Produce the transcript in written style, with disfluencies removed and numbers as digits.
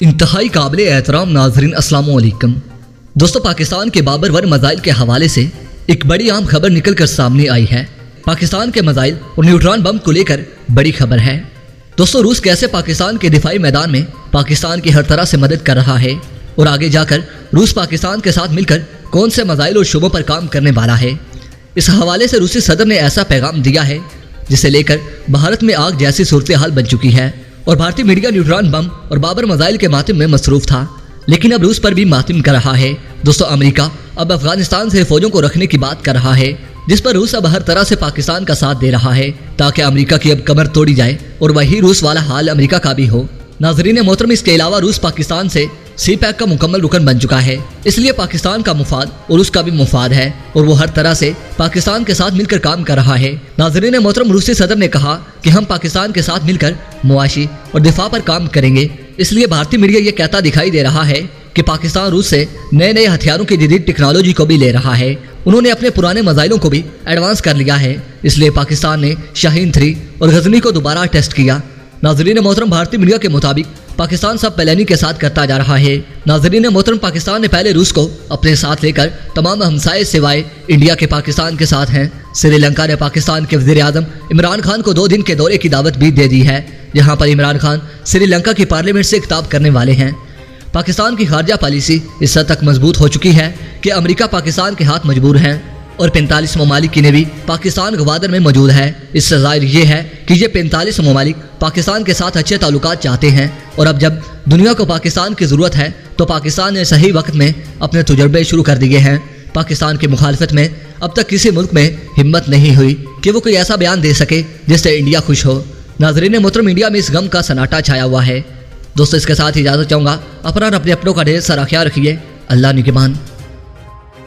इंतहाई काबिल एहतराम नाजरीन अस्सलाम वालेकुम। दोस्तों, पाकिस्तान के बाबर वन मिसाइल के हवाले से एक बड़ी अहम खबर निकल कर सामने आई है। पाकिस्तान के मिसाइल और न्यूट्रॉन बम को लेकर बड़ी खबर है। दोस्तों, रूस कैसे पाकिस्तान के दिफाई मैदान में पाकिस्तान की हर तरह से मदद कर रहा है और आगे जाकर रूस पाकिस्तान के साथ मिलकर कौन से मिसाइल और शुबों पर काम करने वाला है, इस हवाले से रूसी सदर ने ऐसा पैगाम दिया है जिसे लेकर भारत में आग जैसी सूरत हाल बन चुकी है और भारतीय मीडिया न्यूट्रॉन बम और बाबर मिसाइल के मातम में मसरूफ था, लेकिन अब रूस पर भी मातम कर रहा है। दोस्तों, अमेरिका अब अफगानिस्तान से फौजों को रखने की बात कर रहा है, जिस पर रूस अब हर तरह से पाकिस्तान का साथ दे रहा है ताकि अमेरिका की अब कमर तोड़ी जाए और वही रूस वाला हाल अमेरिका का भी हो। नाजरीन मोहतरम, इसके अलावा रूस पाकिस्तान से सी पैक का मुकम्मल रुकन बन चुका है, इसलिए पाकिस्तान का मुफाद और उसका भी मुफाद है और वो हर तरह से पाकिस्तान के साथ मिलकर काम कर रहा है। नाजरीन मोहतरम, रूसी सदर ने कहा कि हम पाकिस्तान के साथ मिलकर मुआशी और दिफा पर काम करेंगे, इसलिए भारतीय मीडिया ये कहता दिखाई दे रहा है कि पाकिस्तान रूस से नए नए हथियारों की जदीद टेक्नोलॉजी को भी ले रहा है। उन्होंने अपने पुराने मिसाइलों को भी एडवांस कर लिया है, इसलिए पाकिस्तान ने शाहीन 3 और गजनी को दोबारा टेस्ट किया। नाजरीन मोहतरम, भारतीय मीडिया के मुताबिक पाकिस्तान सब प्लानिंग के साथ करता जा रहा है। नाजरीन मोहतरम, पाकिस्तान ने पहले रूस को अपने साथ लेकर तमाम हमसाये सिवाय इंडिया के पाकिस्तान के साथ हैं। श्रीलंका ने पाकिस्तान के वज़ीर आज़म इमरान खान को 2 दिन के दौरे की दावत भी दे दी है, जहां पर इमरान खान श्रीलंका की पार्लियामेंट से खिताब करने वाले हैं। पाकिस्तान की खारजा पॉलिसी इस हद तक मजबूत हो चुकी है कि अमेरिका पाकिस्तान के हाथ मजबूर हैं और 45 ममालिक की नेवी पाकिस्तान गवादर में मौजूद है। इससे ज़ाहिर ये है कि ये 45 ममालिक पाकिस्तान के साथ अच्छे ताल्लुकात चाहते हैं और अब जब दुनिया को पाकिस्तान की ज़रूरत है तो पाकिस्तान ने सही वक्त में अपने तजुर्बे शुरू कर दिए हैं। पाकिस्तान की मुखालफत में अब तक किसी मुल्क में हिम्मत नहीं हुई कि वो कोई ऐसा बयान दे सके जिससे इंडिया खुश हो। नाजरीन मोहतरम, इंडिया में इस गम का सन्नाटा छाया हुआ है। दोस्तों, इसके साथ ही इजाज़त चाहूँगा। अपना और अपने अपनों का ढेर सारा ख्याल रखिए। अल्लाह निगहबान।